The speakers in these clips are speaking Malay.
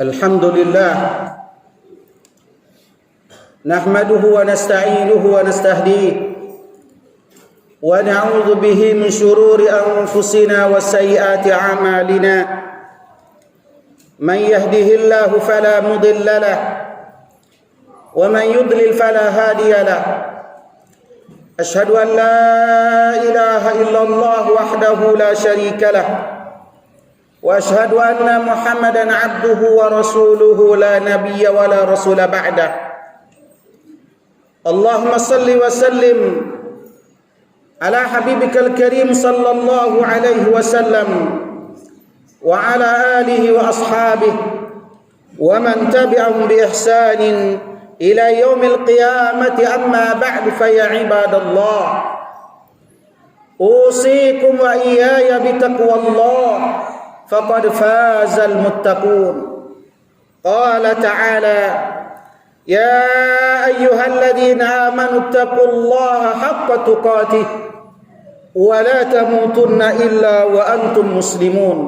Alhamdulillah nahmaduhu wa nasta'inuhu wa nastahdiih wa na'udzu bihi min shururi anfusina wa sayyiati a'malina man yahdihillahu fala mudilla lahu wa man yudlil fala hadiya lahu ashhadu an la ilaha illallah wahdahu la syarika lahu وأشهد أن محمدا عبده ورسوله لا نبي ولا رسول بعده اللهم صل وسلم على حبيبك الكريم صلى الله عليه وسلم وعلى آله وأصحابه ومن تبعهم بإحسان إلى يوم القيامة أما بعد فيا عباد الله أوصيكم وإياي بتقوى الله فقد فاز المتقون قال تعالى يا أيها الذين آمنوا اتقوا الله حق تقاته ولا تموتن إلا وأنتم مسلمون.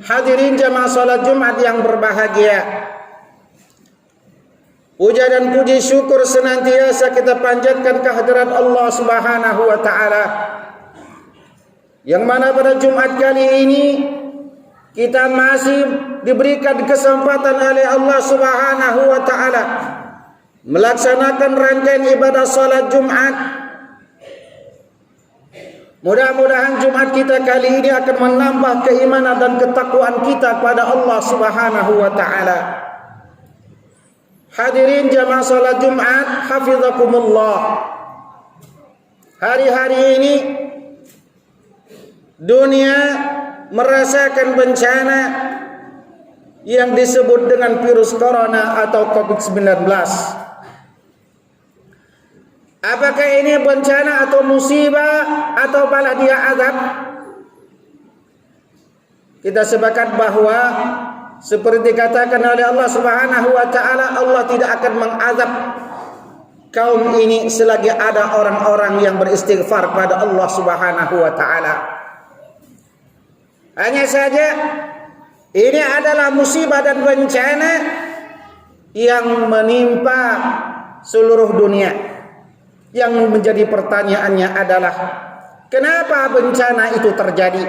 Hadirin jamaah salat Jumat yang berbahagia, puja dan puji syukur senantiasa kita panjatkan kehadirat Allah Subhanahu wa taala, yang mana pada Jumat kali ini kita masih diberikan kesempatan oleh Allah Subhanahu wa taala melaksanakan rangkaian ibadah salat Jumat. Mudah-mudahan Jumat kita kali ini akan menambah keimanan dan ketakwaan kita kepada Allah Subhanahu wa taala. Hadirin jamaah salat Jumat, hafizakumullah. Hari-hari ini dunia merasakan bencana yang disebut dengan virus corona atau COVID-19. Apakah ini bencana atau musibah atau malah dia azab? Kita sepakat bahwa seperti dikatakan oleh Allah Subhanahu wa taala, Allah tidak akan mengazab kaum ini selagi ada orang-orang yang beristighfar pada Allah Subhanahu wa taala. Hanya saja ini adalah musibah dan bencana yang menimpa seluruh dunia. Yang menjadi pertanyaannya adalah kenapa bencana itu terjadi?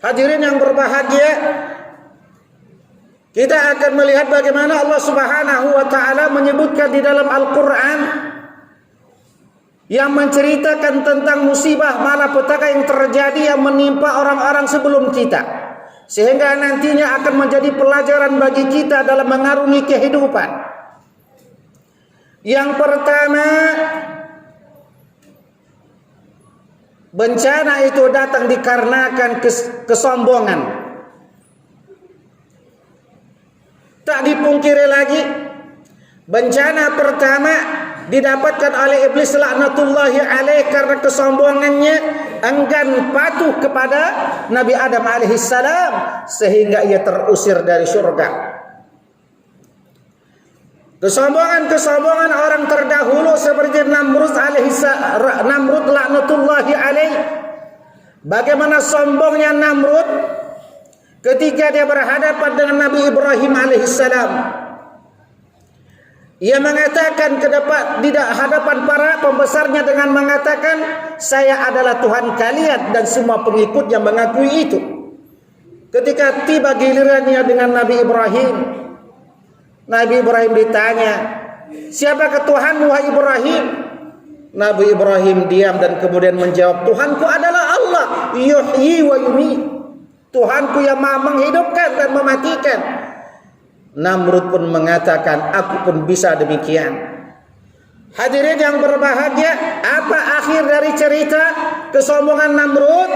Hadirin yang berbahagia, kita akan melihat bagaimana Allah Subhanahu wa taala menyebutkan di dalam Al-Qur'an yang menceritakan tentang musibah malapetaka yang terjadi yang menimpa orang-orang sebelum kita, sehingga nantinya akan menjadi pelajaran bagi kita dalam mengarungi kehidupan. Yang pertama, bencana itu datang dikarenakan kesombongan. Tak dipungkiri lagi, bencana pertama didapatkan oleh iblis laknatullahi alaih karena kesombongannya enggan patuh kepada Nabi Adam alaihissalam sehingga ia terusir dari surga. Kesombongan orang terdahulu seperti Namrud laknatullahi alaih. Bagaimana sombongnya Namrud ketika dia berhadapan dengan Nabi Ibrahim alaihissalam. Ia mengatakan di hadapan para pembesarnya dengan mengatakan, saya adalah Tuhan kalian, dan semua pengikut yang mengakui itu. Ketika tiba gilirannya dengan Nabi Ibrahim, Nabi Ibrahim ditanya, siapakah Tuhanmu wahai Ibrahim? Nabi Ibrahim diam dan kemudian menjawab, Tuhanku adalah Allah, yuhyi wa yumiit. Tuhanku yang maha menghidupkan dan mematikan. Namrud pun mengatakan, aku pun bisa demikian. Hadirin yang berbahagia, apa akhir dari cerita kesombongan Namrud?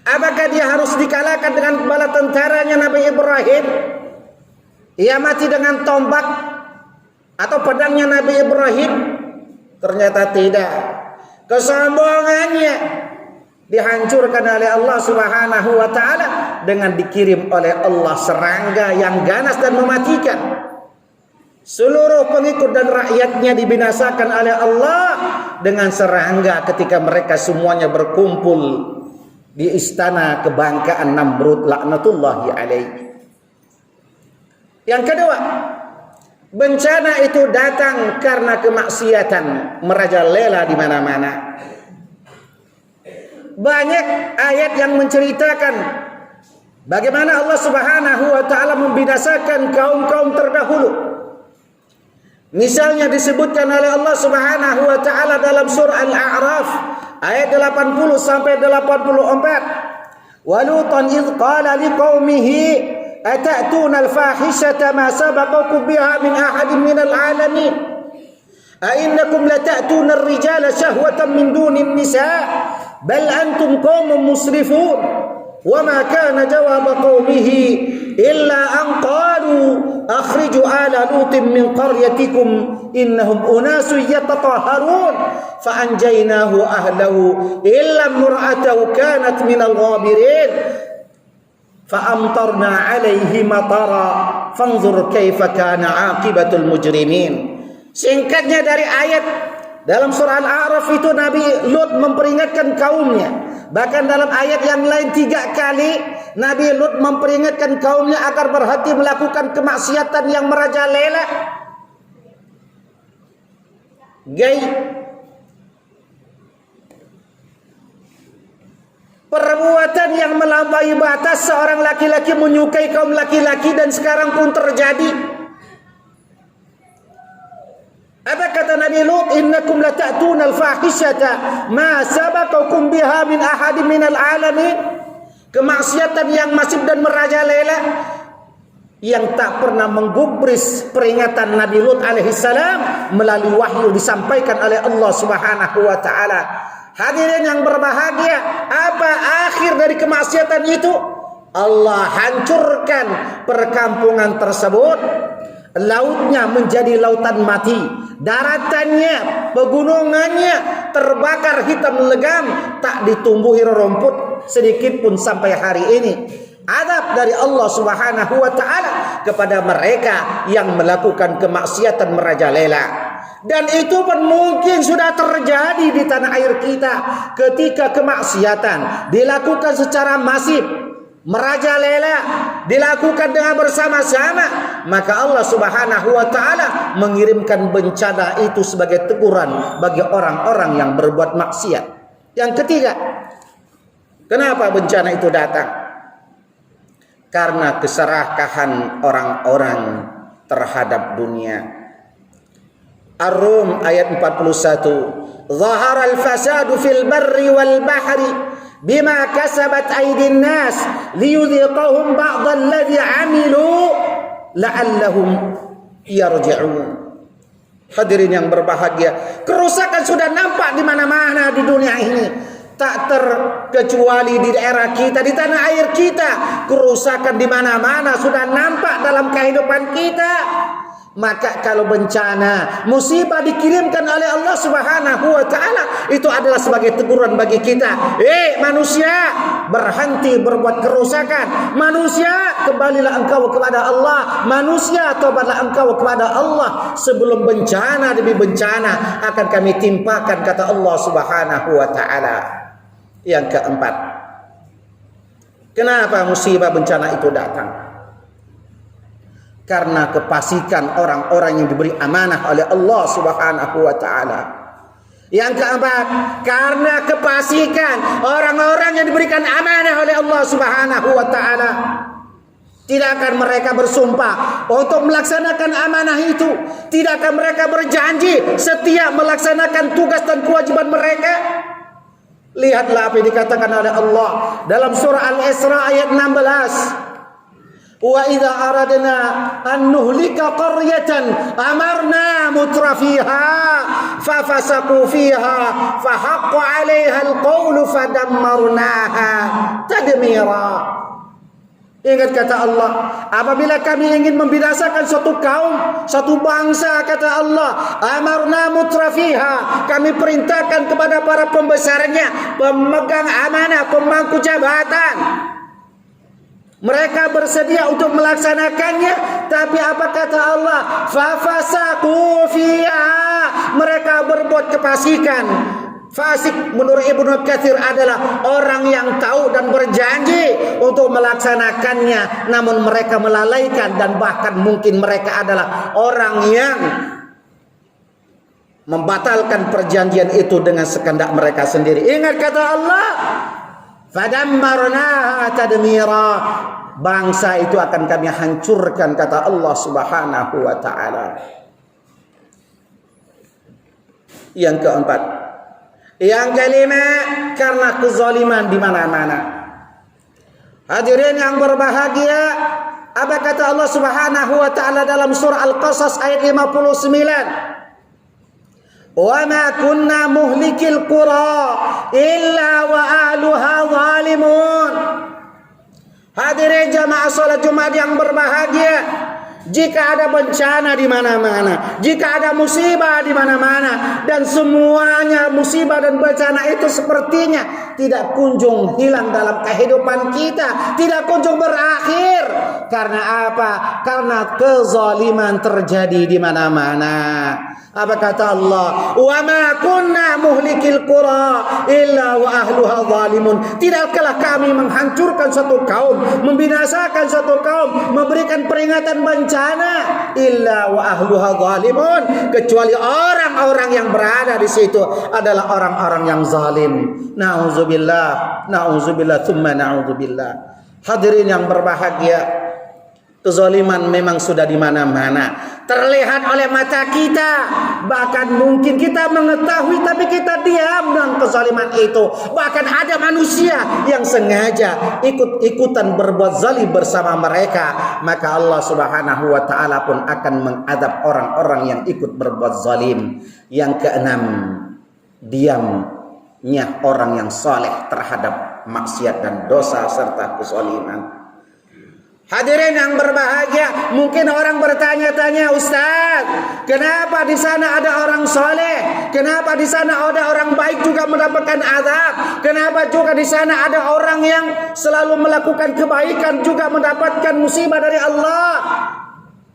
Apakah dia harus dikalahkan dengan bala tentaranya Nabi Ibrahim? Ia mati dengan tombak atau pedangnya Nabi Ibrahim? Ternyata tidak. Kesombongannya dihancurkan oleh Allah Subhanahu wa taala dengan dikirim oleh Allah serangga yang ganas dan mematikan. Seluruh pengikut dan rakyatnya dibinasakan oleh Allah dengan serangga ketika mereka semuanya berkumpul di istana kebanggaan Namrud laknatullahi alaihi. Yang kedua, bencana itu datang karena kemaksiatan merajalela di mana-mana. Banyak ayat yang menceritakan bagaimana Allah Subhanahu wa taala membinasakan kaum-kaum terdahulu. Misalnya disebutkan oleh Allah Subhanahu wa taala dalam surah Al-A'raf ayat 80 sampai 84. Walutan idz qala liqaumihi atatuna al-fahishata ma sabaqakum biha min ahadin minal alamin. A'innakum latatuna ar-rijala shahwatan min dunin nisa bal antum qaumun musrifun. Wa ma kana jawab qaumihi illa an qalu akhriju ala lutin min qaryatikum innahum unasun yatatahharun fa anjaynahu ahlahu illa imra'atahu kanat minal ghabirin fa amtarna 'alaihi matara fanzur kaifa kana 'aqibatul mujrimin. Singkatnya dari ayat dalam surah Al-A'raf itu Nabi Lut memperingatkan kaumnya. Bahkan dalam ayat yang lain 3 kali Nabi Lut memperingatkan kaumnya agar berhati melakukan kemaksiatan yang merajalela. Gay. Perbuatan yang melampaui batas seorang laki-laki menyukai kaum laki-laki dan sekarang pun terjadi. Apa kata Nabi Lut? Innakum latatuna al-fahishata ma sabaqakum biha min ahadin minal alamin. Kemaksiatan yang masif dan merajalela yang tak pernah menggubris peringatan Nabi Lut alaihissalam melalui wahyu disampaikan oleh Allah Subhanahu wa taala. Hadirin yang berbahagia, apa akhir dari kemaksiatan itu? Allah hancurkan perkampungan tersebut. Lautnya menjadi lautan mati, daratannya, pegunungannya terbakar hitam legam, tak ditumbuhi rumput sedikit pun sampai hari ini. Adab dari Allah Subhanahu wa taala kepada mereka yang melakukan kemaksiatan merajalela. Dan itu pun mungkin sudah terjadi di tanah air kita ketika kemaksiatan dilakukan secara masif, merajalela, dilakukan dengan bersama-sama, maka Allah Subhanahu wa taala mengirimkan bencana itu sebagai teguran bagi orang-orang yang berbuat maksiat. Yang ketiga, kenapa bencana itu datang? Karena keserakahan orang-orang terhadap dunia. Ar-Rum ayat 41. Zahara al-fasadu fil barri wal bahri bima kasabat aydin nas liyudhiqahum ba'd alladhi 'amilu la'allahum yarji'un. Hadirin yang berbahagia, kerusakan sudah nampak di mana-mana di dunia ini. Tak terkecuali di daerah kita, di tanah air kita. Kerusakan di mana-mana sudah nampak dalam kehidupan kita. Maka kalau bencana, musibah dikirimkan oleh Allah Subhanahu wa taala, itu adalah sebagai teguran bagi kita. Manusia, berhenti berbuat kerusakan. Manusia, kembalilah engkau kepada Allah. Manusia, tobatlah engkau kepada Allah. Sebelum bencana demi bencana akan kami timpakan, kata Allah Subhanahu wa taala. Yang keempat, kenapa musibah bencana itu datang? Karena kefasikan orang-orang yang diberi amanah oleh Allah Subhanahu wa taala. Yang keempat, karena kefasikan orang-orang yang diberikan amanah oleh Allah Subhanahu wa taala. Tidak akan mereka bersumpah untuk melaksanakan amanah itu. Tidak akan mereka berjanji setia melaksanakan tugas dan kewajiban mereka. Lihatlah apa yang dikatakan oleh Allah dalam surah Al-Isra ayat 16. Wa idza aradna an nuhlika qaryatan amarna mutrafiha fafasaqu fiha fahaqqa 'alaiha al-qawlu fadammarnaha tadmira. Ingat kata Allah, apabila kami ingin membinasakan suatu kaum, suatu bangsa, kata Allah, amarna mutrafiha, kami perintahkan kepada para pembesarnya, pemegang amanah, pemangku jabatan. Mereka bersedia untuk melaksanakannya, tapi apa kata Allah? Fafasaqu fiha, mereka berbuat kefasikan. Fasik menurut Ibnu Katsir adalah orang yang tahu dan berjanji untuk melaksanakannya, namun mereka melalaikan, dan bahkan mungkin mereka adalah orang yang membatalkan perjanjian itu dengan sekehendak mereka sendiri. Ingat kata Allah, fadammarnaha tadmira. Bangsa itu akan kami hancurkan, kata Allah Subhanahu wa taala. Yang keempat, yang kelima, karena kezaliman di mana-mana. Hadirin yang berbahagia, apa kata Allah Subhanahu wa taala dalam surah Al-Qasas ayat 59? Wa ma kunna muhlikil qura illa wa ahluha zalimun. Hadirin jamaah salat Jumat yang berbahagia, jika ada bencana di mana-mana, jika ada musibah di mana-mana, dan semuanya musibah dan bencana itu sepertinya tidak kunjung hilang dalam kehidupan kita, tidak kunjung berakhir. Karena apa? Karena kezaliman terjadi di mana-mana. Apa kata Allah? Wa ma kunna muhlikil qura illa wa ahluha zalimun. Tidaklah kami menghancurkan suatu kaum, membinasakan suatu kaum, memberikan peringatan bencana illa wa ahluha zalimun, kecuali orang-orang yang berada di situ adalah orang-orang yang zalim. Nauzubillah, nauzubillah, tsumma nauzubillah. Hadirin yang berbahagia, kezaliman memang sudah di mana-mana, terlihat oleh mata kita. Bahkan mungkin kita mengetahui tapi kita diam dengan kezaliman itu. Bahkan ada manusia yang sengaja ikut-ikutan berbuat zalim bersama mereka. Maka Allah Subhanahu wa taala pun akan mengadab orang-orang yang ikut berbuat zalim. Yang keenam, diamnya orang yang saleh terhadap maksiat dan dosa serta kezaliman. Hadirin yang berbahagia, mungkin orang bertanya-tanya, Ustaz, kenapa di sana ada orang soleh? Kenapa di sana ada orang baik juga mendapatkan azab? Kenapa juga di sana ada orang yang selalu melakukan kebaikan juga mendapatkan musibah dari Allah?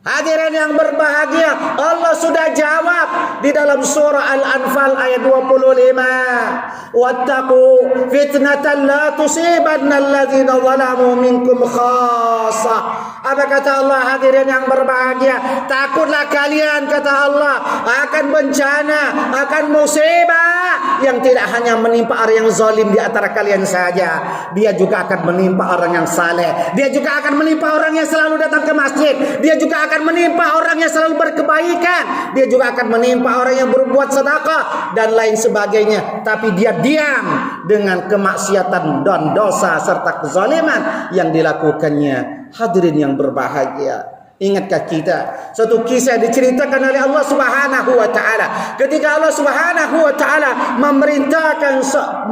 Hadirin yang berbahagia, Allah sudah jawab di dalam surah Al-Anfal ayat 25. Wattaqu fitnatan la tusibanna alladzina zalamu minkum khassah. Apa kata Allah? Hadirin yang berbahagia, takutlah kalian, kata Allah, akan bencana, akan musibah yang tidak hanya menimpa orang yang zalim di antara kalian saja. Dia juga akan menimpa orang yang saleh. Dia juga akan menimpa orang yang selalu datang ke masjid. Dia juga akan menimpa orang yang selalu berkebaikan. Dia juga akan menimpa orang yang berbuat sedekah dan lain sebagainya. Tapi dia diam dengan kemaksiatan dan dosa serta kezaliman yang dilakukannya. Hadirin yang berbahagia, ingatkah kita suatu kisah diceritakan oleh Allah Subhanahu wa taala ketika Allah Subhanahu wa taala memerintahkan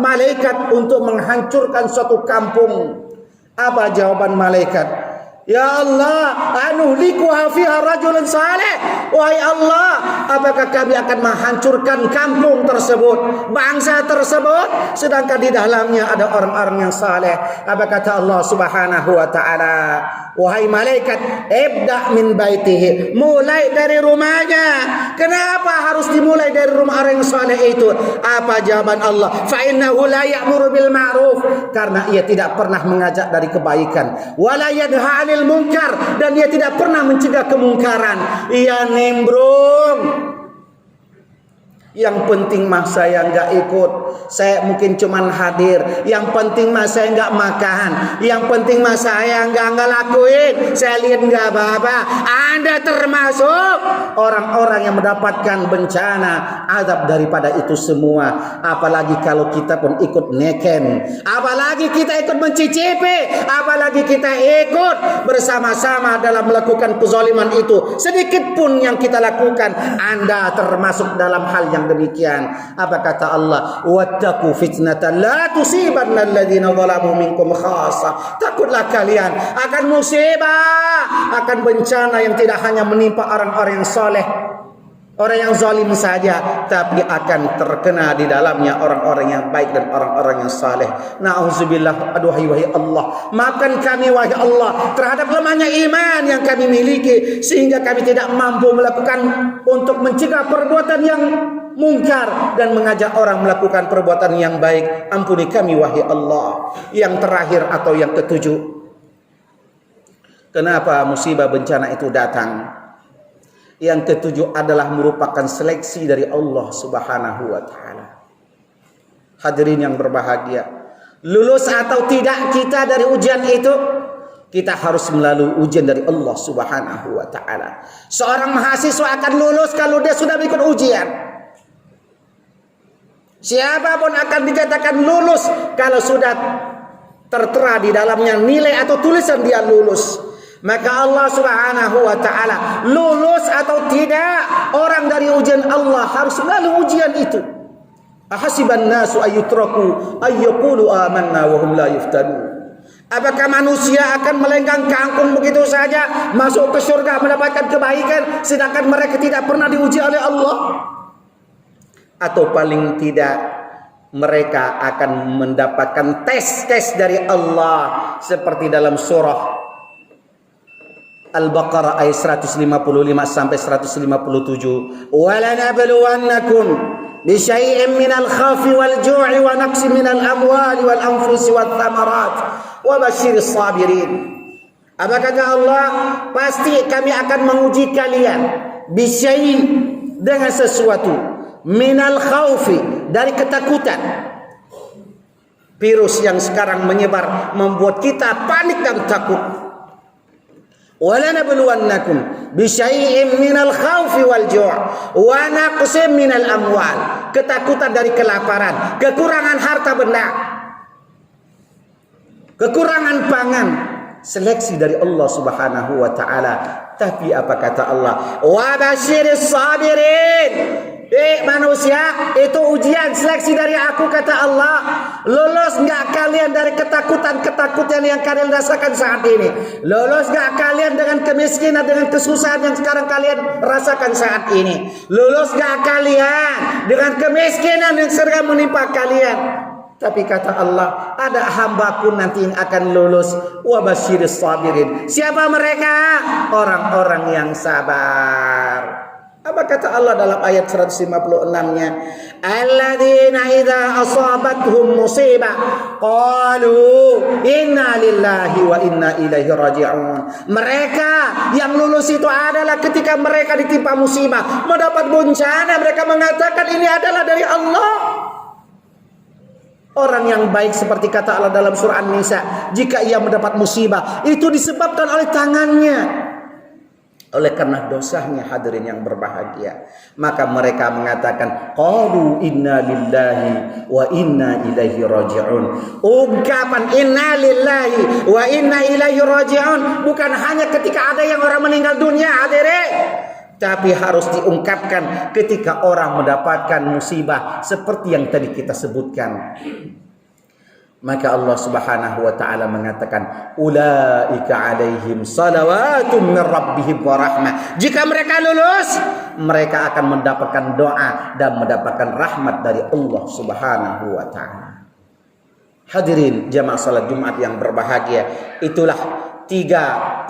malaikat untuk menghancurkan suatu kampung. Apa jawaban malaikat? Ya Allah, anuhlikuha fiha rajulun saleh. Wahai Allah, apakah kami akan menghancurkan kampung tersebut, bangsa tersebut, sedangkan di dalamnya ada orang-orang yang saleh? Apa kata Allah Subhanahu wa taala? Wahai malaikat, ibda min baitihi, mulai dari rumahnya. Kenapa harus dimulai dari rumah orang yang saleh itu? Apa jawaban Allah? Fa innahu la ya'muru bil ma'ruf, karena ia tidak pernah mengajak dari kebaikan, wala yanha 'anil munkar, dan dia tidak pernah mencegah kemungkaran. Ia nimbrung. Yang penting mah saya enggak ikut, saya mungkin cuman hadir. Yang penting mah saya enggak makan, yang penting mah saya enggak ngelakuin, saya lihat enggak apa-apa. Anda termasuk orang-orang yang mendapatkan bencana azab daripada itu semua. Apalagi kalau kita pun ikut neken, apalagi kita ikut mencicipi, apalagi kita ikut bersama-sama dalam melakukan kezaliman itu. Sedikit pun yang kita lakukan, Anda termasuk dalam hal yang demikian. Apa kata Allah? Wattaqu fitnatan la tusibanna alladzina zalamu minkum khassah. Takutlah kalian akan musibah, akan bencana yang tidak hanya menimpa orang-orang yang saleh, orang yang zalim saja, tapi akan terkena di dalamnya orang-orang yang baik dan orang-orang yang saleh. Nauzubillah. Aduhai wahai Allah, maafkan kami wahai Allah terhadap lemahnya iman yang kami miliki, sehingga kami tidak mampu melakukan untuk mencegah perbuatan yang mungkar dan mengajak orang melakukan perbuatan yang baik. Ampuni kami wahai Allah. Yang terakhir atau yang ketujuh, kenapa musibah bencana itu datang? Yang ketujuh adalah merupakan seleksi dari Allah Subhanahu wa taala. Hadirin yang berbahagia, lulus atau tidak kita dari ujian itu, kita harus melalui ujian dari Allah Subhanahu wa taala. Seorang mahasiswa akan lulus kalau dia sudah ikut ujian. Siapapun akan dikatakan lulus kalau sudah tertera di dalamnya nilai atau tulisan dia lulus. Maka Allah Subhanahu wa taala, lulus atau tidak, orang dari ujian Allah harus melalui ujian itu. Ahasiban nasu ayyutraku ayyaqulu amanna wa hum la yuftanun. Apakah manusia akan melenggang kangkung begitu saja masuk ke surga mendapatkan kebaikan sedangkan mereka tidak pernah diuji oleh Allah? Atau paling tidak mereka akan mendapatkan tes-tes dari Allah seperti dalam surah Al-Baqarah ayat 155 sampai 157. Walanabluwannakum bisyai'in minal khawfi wal ju'i wa naqsin minal amwali wal anfusi wath thamarat wa basyiris sabirin. Apa kata Allah? Pasti kami akan menguji kalian bisyai' dengan sesuatu, minal khawfi dari ketakutan. Virus yang sekarang menyebar membuat kita panik dan takut. Walanabluwannakum bisyai'in minal khawfi wal ju' wa naqsin minal amwal. Ketakutan dari kelaparan, kekurangan harta benda, kekurangan pangan. Seleksi dari Allah Subhanahu wa taala. Tapi apa kata Allah? Wa basyiris sabirin. Manusia, itu ujian seleksi dari aku kata Allah. Lulus enggak kalian dari ketakutan yang kalian rasakan saat ini? Lulus enggak kalian dengan kemiskinan, dengan kesusahan yang sekarang kalian rasakan saat ini? Lulus enggak kalian dengan kemiskinan yang sedang menimpa kalian? Tapi kata Allah, ada hambaku nanti yang akan lulus. Wa basyiris sabirin. Siapa mereka? Orang-orang yang sabar. Apa kata Allah dalam ayat 156-nya? Alladzina idza asabathum musibah qalu inna lillahi wa inna ilaihi raji'un. Mereka yang lulus itu adalah ketika mereka ditimpa musibah, mendapat bencana, mereka mengatakan ini adalah dari Allah. Orang yang baik seperti kata Allah dalam surah An-Nisa, jika ia mendapat musibah itu disebabkan oleh tangannya, oleh karena dosanya. Hadirin yang berbahagia, maka mereka mengatakan qalu inna lillahi wa inna ilaihi raji'un. Ungkapan inna lillahi wa inna ilaihi raji'un bukan hanya ketika ada yang orang meninggal dunia, hadirin, tapi harus diungkapkan ketika orang mendapatkan musibah seperti yang tadi kita sebutkan. Maka Allah Subhanahu wa taala mengatakan ulaika alaihim salawatum min rabbihim wa rahmah. Jika mereka lulus, mereka akan mendapatkan doa dan mendapatkan rahmat dari Allah Subhanahu wa taala. Hadirin jamaah salat Jumat yang berbahagia, itulah 7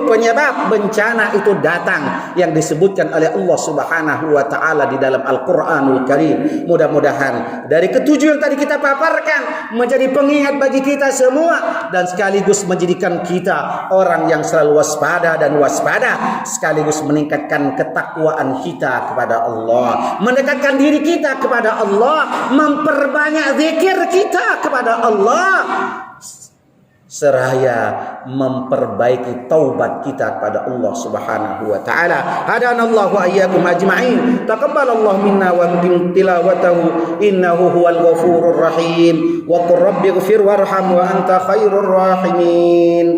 penyebab bencana itu datang yang disebutkan oleh Allah Subhanahu wa taala di dalam Al-Qur'anul Karim. Mudah-mudahan dari ketujuh yang tadi kita paparkan menjadi pengingat bagi kita semua dan sekaligus menjadikan kita orang yang selalu waspada sekaligus meningkatkan ketakwaan kita kepada Allah, mendekatkan diri kita kepada Allah, memperbanyak zikir kita kepada Allah, seraya memperbaiki taubat kita kepada Allah Subhanahu wa taala. Hadanallahu wa iyyakum ajma'in. Taqabbalallahu minna wa minkum tilawatahu innahu huwal ghafurur rahim. Wa qur rabbighfir warham wa anta khairur rahimin.